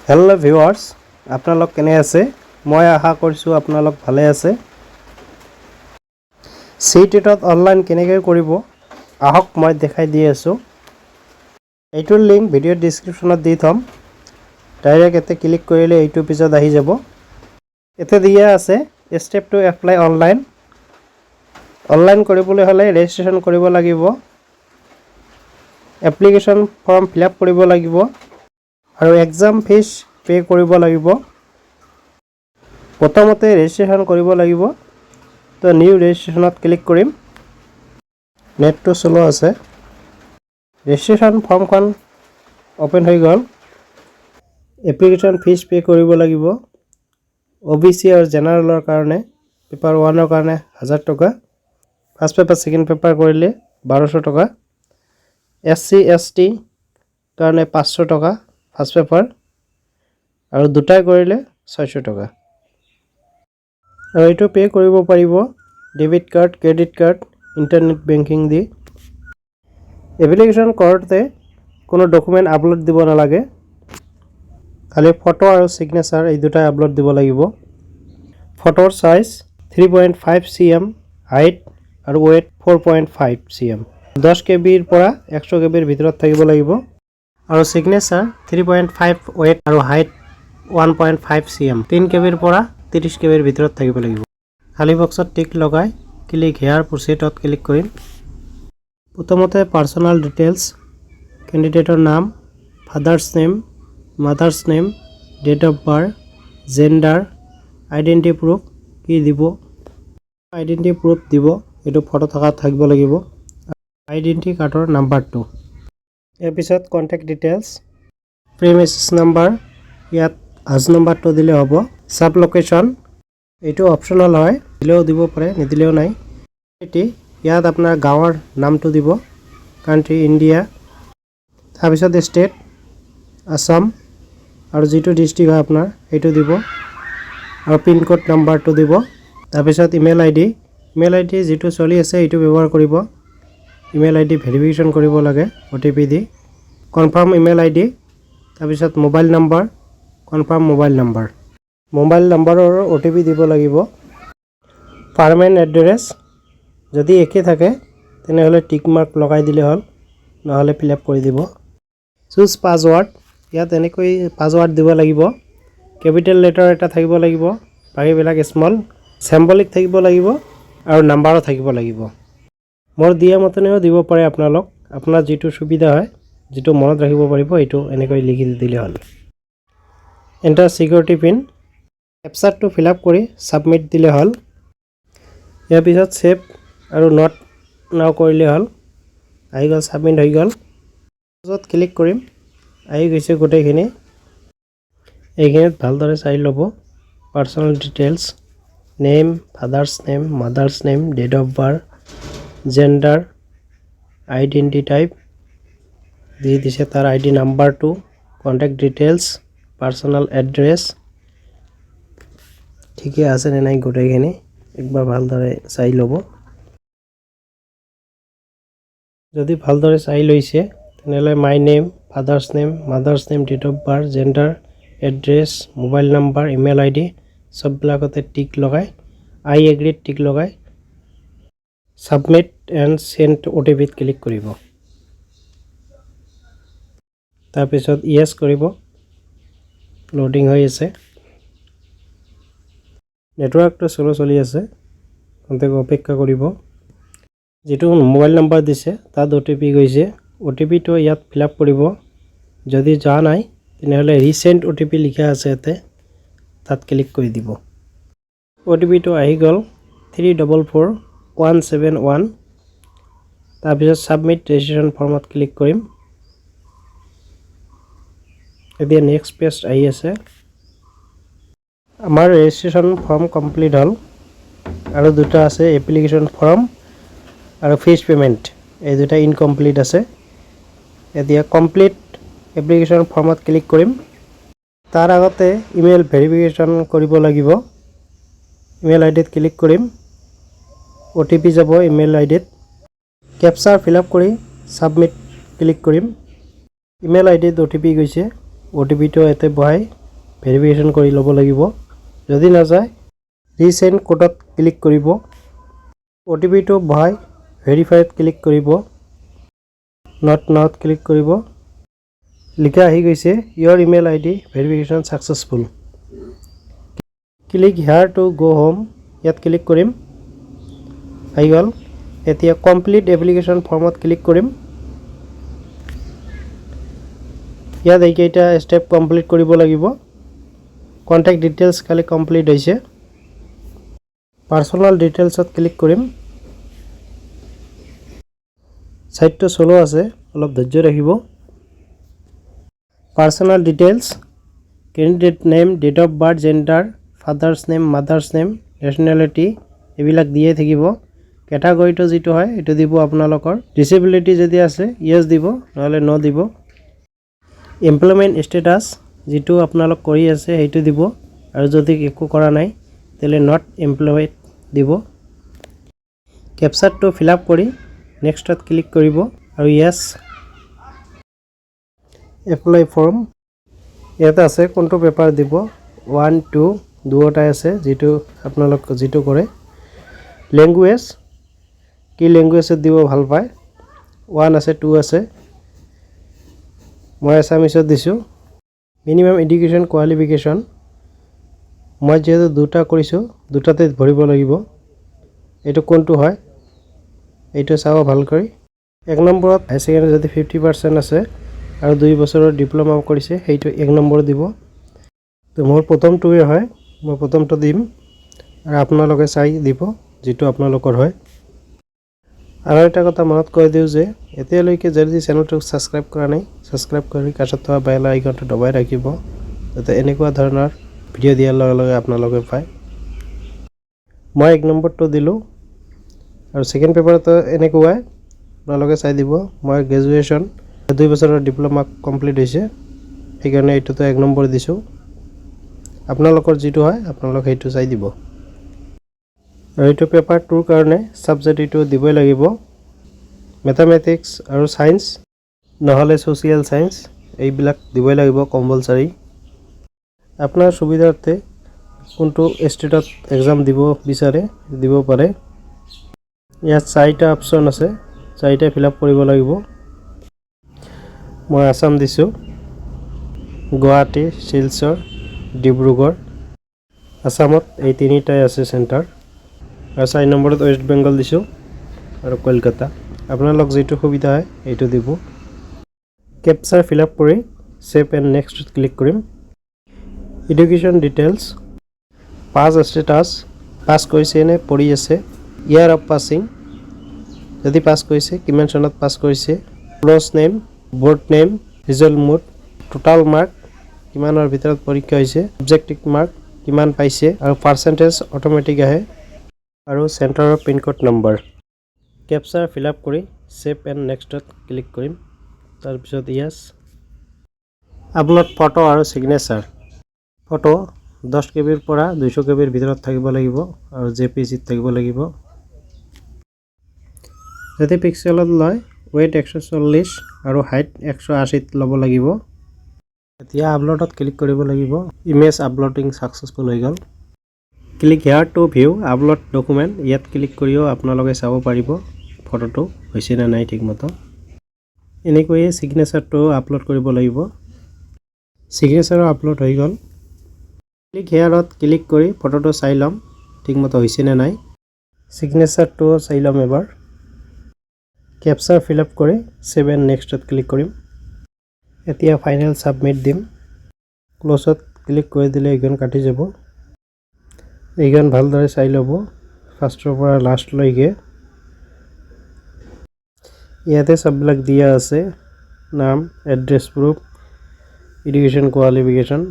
Hello' viewers, আপোনালোক কেনে আছে? মই আশা কৰিছোঁ আপোনালোক ভালে আছে। চিটেটত অনলাইন কেনেকৈ কৰিব আহক মই দেখাই দি আছোঁ। এইটোৰ লিংক ভিডিঅ'ৰ ডিছক্ৰিপশ্যনত দি থ'ম। ডাইৰেক্ট ইয়াতে ক্লিক কৰিলে এইটো পিছত আহি যাব। ইয়াতে দিয়া আছে step two apply online. Online কৰিবলৈ হ'লে ৰেজিষ্ট্ৰেশ্যন কৰিব লাগিব, এপ্লিকেশ্যন ফৰ্ম ফিল আপ কৰিব লাগিব আৰু এক্সাম ফিজ পে' কৰিব লাগিব। প্ৰথমতে ৰেজিষ্ট্ৰেশ্যন কৰিব লাগিব, তো নিউ ৰেজিষ্ট্ৰেশ্যনত ক্লিক কৰিম। নেটটো শ্ল' আছে। ৰেজিষ্ট্ৰেশ্যন ফৰ্মখন অ'পেন হৈ গ'ল। এপ্লিকেশ্যন ফিজ পে' কৰিব লাগিব। OBC আৰু জেনেৰেলৰ কাৰণে পেপাৰ 1ৰ কাৰণে 1000 টকা, ফাৰ্ষ্ট পেপাৰ ছেকেণ্ড পেপাৰ কৰিলে 1200 টকা, SC ST কাৰণে 500 টকা ফাৰ্ষ্ট পেপাৰ, আৰু দুটাই কৰিলে 600 টকা। আৰু এইটো পে' কৰিব পাৰিব debit card, credit card, internet banking দি। এপ্লিকেশ্যন কৰোঁতে কোনো ডকুমেণ্ট আপলোড দিব নালাগে, খালি ফটো আৰু ছিগনেচাৰ এই দুটাই আপলোড দিব লাগিব। ফটোৰ চাইজ 3.5 cm, হাইট আৰু ৱেইট 4.5 cm, 10 KBৰ পৰা 100 KBৰ ভিতৰত থাকিব লাগিব। আৰু ছিগনেচাৰ 3.5 ৱেইট আৰু হাইট 1.5 cm, 3 KBৰ পৰা 30 KBৰ ভিতৰত থাকিব লাগিব। খালী বক্সত টিক লগাই ক্লিক হেয়াৰ প্ৰচিডত ক্লিক কৰিম। প্ৰথমতে পাৰ্চনেল ডিটেইলছ, কেণ্ডিডেটৰ নাম, father's name, mother's name, date of birth, gender, identity proof কি দিব, আইডেণ্টি প্ৰুফ দিব, এইটো ফটো থকা থাকিব লাগিব, আইডেণ্টি কাৰ্ডৰ নাম্বাৰটো। ইয়াৰ পিছত কণ্টেক্ট ডিটেইলছ, প্ৰিমিচিছ নাম্বাৰ, ইয়াত হাউচ নাম্বাৰটো দিলে হ'ব। চাব লোকেশ্যন এইটো অপশ্যনেল হয়, দিলেও দিব পাৰে নিদিলেও নাই। ইয়াত আপোনাৰ গাঁৱৰ নামটো দিব, কাণ্ট্ৰি ইণ্ডিয়া, তাৰপিছত ষ্টেট আছাম আৰু যিটো ডিষ্ট্ৰিক্ট হয় আপোনাৰ সেইটো দিব, আৰু পিনক'ড নাম্বাৰটো দিব। তাৰপিছত ইমেইল আইডি যিটো চলি আছে এইটো ব্যৱহাৰ কৰিব। ইমেইল আইডি ভেৰিফিকেশ্যন কৰিব লাগে OTP দি। কনফাৰ্ম ইমেইল আইডি, তাৰপিছত মোবাইল নাম্বাৰ, কনফাৰ্ম মোবাইল নাম্বাৰৰ OTP দিব লাগিব। পাৰ্মানেণ্ট এড্ৰেছ যদি একে থাকে তেনেহ'লে টিক মাৰ্ক লগাই দিলে হ'ল, নহ'লে ফিল আপ কৰি দিব। চুজ পাছৱাৰ্ড, ইয়াত এনেকৈ পাছৱাৰ্ড দিব লাগিব। কেপিটেল লেটাৰ এটা থাকিব লাগিব, বাকীবিলাক স্মল, চিম্বলিক থাকিব লাগিব আৰু নাম্বাৰো থাকিব লাগিব। মোৰ দিয়া মতেও দিব পাৰে আপোনালোক, আপোনাৰ যিটো সুবিধা হয়, যিটো মনত ৰাখিব পাৰিব এইটো এনেকৈ লিখি দিলে হ'ল। এণ্টাৰ ছিকিউৰিটি পিন, কেপচাৰটো ফিল আপ কৰি ছাবমিট দিলে হ'ল। ইয়াৰ পিছত ছেভ আৰু নট নাও কৰিলে হ'ল। আহি গ'ল, ছাবমিট হৈ গ'ল। য'ত ক্লিক কৰিম আহি গৈছে গোটেইখিনি। এইখিনিত ভালদৰে চাই ল'ব। Personal details, name, father's name, mother's name, date of birth, gender, identity type দি দিছে, তাৰ ID নাম্বাৰটো, কণ্টেক্ট ডিটেইলছ, পাৰ্চনেল এড্ৰেছ ঠিকে আছে নে নাই গোটেইখিনি একবাৰ ভালদৰে চাই ল'ব। যদি ভালদৰে চাই লৈছে তেনেহ'লে my name, father's name, mother's name, date of birth, gender, address, mobile number, email ID চববিলাকতে টিক লগাই আই এগ্ৰীত টিক লগাই ছাবমিট এণ্ড চেণ্ড OTPত ক্লিক কৰিব। তাৰপিছত য়েছ কৰিব। লোডিং হৈ আছে, নেটৱৰ্কটো চলি আছে, অপেক্ষা কৰিব। যিটো মোবাইল নাম্বাৰ দিছে তাত OTP গৈছে, OTPটো ইয়াত ফিল আপ কৰিব। যদি যোৱা নাই তেনেহ'লে ৰিচেণ্ট OTP লিখা আছে ইয়াতে, তাত ক্লিক কৰি দিব। OTPটো আহি গ'ল 344171। তাৰপিছত ছাবমিট ৰেজিষ্ট্ৰেশ্যন ফৰ্মত ক্লিক কৰিম। এতিয়া নেক্সট পেজ আহি আছে। আমাৰ ৰেজিষ্ট্ৰেশ্যন ফৰ্ম কমপ্লিট হ'ল, আৰু দুটা আছে এপ্লিকেশ্যন ফৰ্ম আৰু ফিজ পে'মেণ্ট, এই দুটা ইনকমপ্লিট আছে। এতিয়া কমপ্লিট এপ্লিকেশ্যন ফৰ্মত ক্লিক কৰিম। তাৰ আগতে ইমেইল ভেৰিফিকেশ্যন কৰিব লাগিব। ইমেইল আইডিত ক্লিক কৰিম, OTP যাব ইমেইল আইডিত। কেপচাৰ ফিল আপ কৰি ছাবমিট ক্লিক কৰিম। ইমেইল আইডিত OTP গৈছে, OTP-টো ইয়াতে বহাই ভেৰিফিকেশ্যন কৰি ল'ব লাগিব। যদি নাযায় ৰিচেণ্ড কোডত ক্লিক কৰিব। OTP-টো বহাই ভেৰিফাইত ক্লিক কৰিব। নট ক্লিক কৰিব। লিখা আহি গৈছে your email ID verification successful। Click here to go home, ইয়াত ক্লিক কৰিম। আহি গ'ল। এতিয়া কমপ্লিট এপ্লিকেশ্যন ফৰ্মত ক্লিক কৰিম। ইয়াত এইকেইটা ষ্টেপ কমপ্লিট কৰিব লাগিব। কণ্টেক্ট ডিটেইলছ খালি কমপ্লিট হৈছে। পাৰ্চনেল ডিটেইলছত ক্লিক কৰিম। সাইটটো স্লো আছে, অলপ ধৈৰ্য ৰাখিব। Personal details, candidate name, date of birth, gender, father's name, mother's name, nationality এইবিলাক দিয়ে থাকিব। কেটাগৰীটো যিটো হয় এইটো দিব আপোনালোকৰ। ডিছেবিলিটি যদি আছে ইয়েছ দিব, নহ'লে ন দিব। এমপ্লয়মেণ্ট ষ্টেটাছ যিটো আপোনালোক কৰি আছে সেইটো দিব, আৰু যদি একো কৰা নাই তেতিয়াহ'লে নট এমপ্লয়েড দিব। কেপচাৰটো ফিল আপ কৰি নেক্সটত ক্লিক কৰিব আৰু ইয়েছ। এপ্লাই ফৰ্ম ইয়াতে আছে কোনটো পেপাৰ দিব, 1, 2 দুয়োটাই আছে, আপোনালোক যিটো কৰে। লেংগুৱেজ কি লেংগুৱেজত দিব ভাল পায়, 1 আছে 2 আছে, মই আছামিছত দিছোঁ। মিনিমাম এডুকেশ্যন কোৱালিফিকেশ্যন মই যিহেতু দুটা কৰিছোঁ দুটাতে ভৰিব লাগিব। এইটো কোনটো হয় এইটো চাব ভাল কৰি। 1 নম্বৰত হাই ছেকেণ্ডাৰী যদি 50% আছে আৰু 2 বছৰৰ ডিপ্ল'মা কৰিছে সেইটো 1 নম্বৰ দিব। তো মোৰ প্ৰথমটোৱে হয়, মই প্ৰথমটো দিম আৰু আপোনালোকে চাই দিব যিটো আপোনালোকৰ হয়। আৰু এটা কথা মনত কৈ দিওঁ যে এতিয়ালৈকে যদি চেনেলটোক ছাবস্ক্ৰাইব কৰা নাই, ছাবস্ক্ৰাইব কৰি কাষত থকা বেল আইকনটো দবাই ৰাখিব, যাতে এনেকুৱা ধৰণৰ ভিডিঅ' দিয়াৰ লগে লগে আপোনালোকে পায়। মই 1 নম্বৰটো দিলোঁ আৰু ছেকেণ্ড পেপাৰতো এনেকুৱাই আপোনালোকে চাই দিব। মই গ্ৰেজুৱেশ্যন 2 বছৰৰ ডিপ্ল'মা কমপ্লিট হৈছে, সেইকাৰণে এইটোতো 1 নম্বৰ দিছোঁ। আপোনালোকৰ যিটো হয় আপোনালোকে সেইটো চাই দিব। আৰু এইটো পেপাৰ 2ৰ কাৰণে ছাবজেক্ট এইটো দিবই লাগিব, মেথামেটিক্স আৰু ছায়েন্স নহ'লে ছ'চিয়েল ছায়েন্স এইবিলাক দিবই লাগিব কম্পালচাৰী। আপোনাৰ সুবিধাৰ্থে কোনটো ষ্টেটত এক্সাম দিব বিচাৰে দিব পাৰে। ইয়াত 4টা অপশ্যন আছে, 4টা ফিল আপ কৰিব লাগিব। মই আসাম দিছোঁ, গুৱাহাটী, শিলচৰ, ডিব্ৰুগড়। আসামত এই 3টাই আছে চেণ্টাৰ। আৰু 4 নম্বৰত ৱেষ্ট বেংগল দিছোঁ আৰু কলকাতা। আপোনালোক যিটো সুবিধা হয় এইটো দিব। কেপচাৰ ফিল আপ কৰি ছেভ এণ্ড নেক্সটত ক্লিক কৰিম। এডুকেশ্যন ডিটেইলছ, পাছ ষ্টেটাছ, পাছ কৰিছে নে পঢ়ি আছে, ইয়াৰ অফ পাছিং যদি পাছ কৰিছে কিমান চনত পাছ কৰিছে, class name, board name, result mode, total mark কিমানৰ ভিতৰত পৰীক্ষা হৈছে, অবজেক্টিভ মাৰ্ক কিমান পাইছে, আৰু পাৰ্চেণ্টেজ অট'মেটিক আহে, আৰু চেণ্টাৰৰ pincode number. Captcha fill up কৰি ছেভ এণ্ড নেক্সটত ক্লিক কৰিম, তাৰপিছত ইয়েছ। আপলোড ফটো আৰু ছিগনেচাৰ। ফটো 10 KBৰ পৰা 200 KBৰ ভিতৰত থাকিব লাগিব আৰু JPEG থাকিব লাগিব। যদি পিক্সেলত লয় ৱেইট 140 আৰু হাইট 180 ল'ব লাগিব। এতিয়া আপলোডত ক্লিক কৰিব লাগিব। ইমেজ আপলোডিং ছাকচেছফুল হৈ গ'ল। Click hair two view upload document, ইয়াত ক্লিক কৰিও আপোনালোকে চাব পাৰিব ফটোটো হৈছে নে নাই ঠিকমতে। এনেকৈয়ে ছিগনেচাৰটো আপলোড কৰিব লাগিব। ছিগনেচাৰো আপলোড হৈ গ'ল। ক্লিক হেয়াৰত ক্লিক কৰি ফটোটো চাই ল'ম ঠিকমতে হৈছে নে নাই। ছিগনেচাৰটো চাই ল'ম এবাৰ। কেপচাৰ ফিল আপ কৰি ছেভ এণ্ড নেক্সটত ক্লিক কৰিম। এতিয়া ফাইনেল ছাবমিট দিম। ক্ল'জত ক্লিক কৰি দিলে এইখন কাটি যাব। এইখন ভালদৰে চাই ল'ব ফাৰ্ষ্টৰ পৰা লাষ্টলৈকে। ইয়াতে চববিলাক দিয়া আছে, নাম, এড্ৰেছ প্ৰুফ, এডুকেশ্যন কোৱালিফিকেশ্যন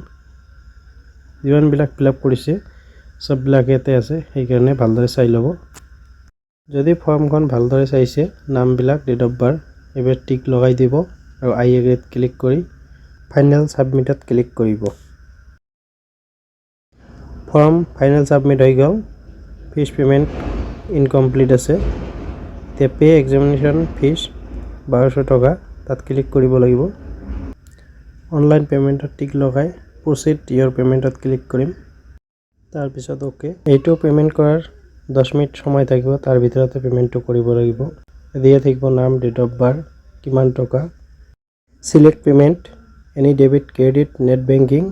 যিমানবিলাক ফিল আপ কৰিছে চববিলাক ইয়াতে আছে, সেইকাৰণে ভালদৰে চাই ল'ব। যদি ফৰ্মখন ভালদৰে চাইছে নামবিলাক, ডেট অফ বাৰ্থ এইবোৰ টিক লগাই দিব আৰু আই এগ্ৰীত ক্লিক কৰি ফাইনেল ছাবমিটত ক্লিক কৰিব। ফৰ্ম ফাইনেল ছাবমিট হৈ গ'ল। ফিজ পে'মেণ্ট ইনকমপ্লিট আছে। এতিয়া পে' এক্সামিনেশ্যন ফিজ 1200 টকা, তাত ক্লিক কৰিব লাগিব। অনলাইন পেমেন্টত টিক লগাই প্ৰচিড ইয়ৰ পেমেন্টত ক্লিক কৰিম তাৰ পিছত ওকে এইটো পেমেন্ট কৰাৰ 10 মিনিট সময় থাকিব তাৰ ভিতৰতে পেমেন্টটো কৰিব লাগিব দিয়া থাকিব নাম ডেট অফ বাৰ কিমান টকা select payment any debit credit net banking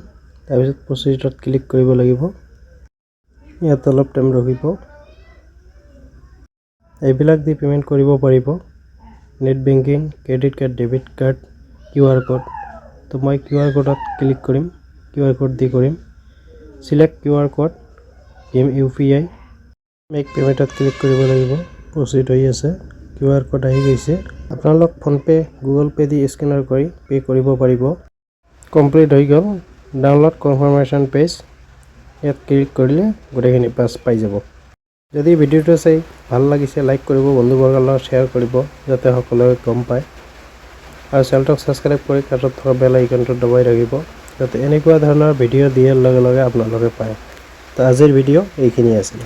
তাৰ পিছত প্ৰচিডত ক্লিক কৰিব লাগিব ইয়াত অলপ টাইম ৰখিব এইবিলাক দি পেমেন্ট কৰিব পাৰিব net banking credit card debit card QR code তো মই কিউআৰ কোডত ক্লিক কৰিম কিউআৰ কোড দি কৰিম select QR code game UPI make পেমেন্টত ক্লিক কৰিব লাগিব প্ৰচিড হৈ আছে কিউআৰ কোড আহি গৈছে আপোনালোক ফোনপে গুগল পে দি স্কেনাৰ কৰি পে কৰিব পাৰিব কমপ্লিট হৈ গ'ল ডাউনলোড কনফাৰ্মেশ্যন পেজ ইয়াত ক্লিক কৰিলে গোটেইখিনি পাই যাব যদি ভিডিওটো চাই ভাল লাগিছে লাইক কৰিব বন্ধুবৰ্গৰ লগত শ্বেয়াৰ কৰিব যাতে সকলোৱে গম পায় আৰু চেনেলটো সাবস্ক্ৰাইব কৰি কাষত থকা বেল আইকনটো দবাই ৰাখিব যাতে এনেকুৱা ধৰণৰ ভিডিও দিয়াৰ লগে লগে আপোনালোকে পায় তো আজিৰ ভিডিও এইখিনি আছিল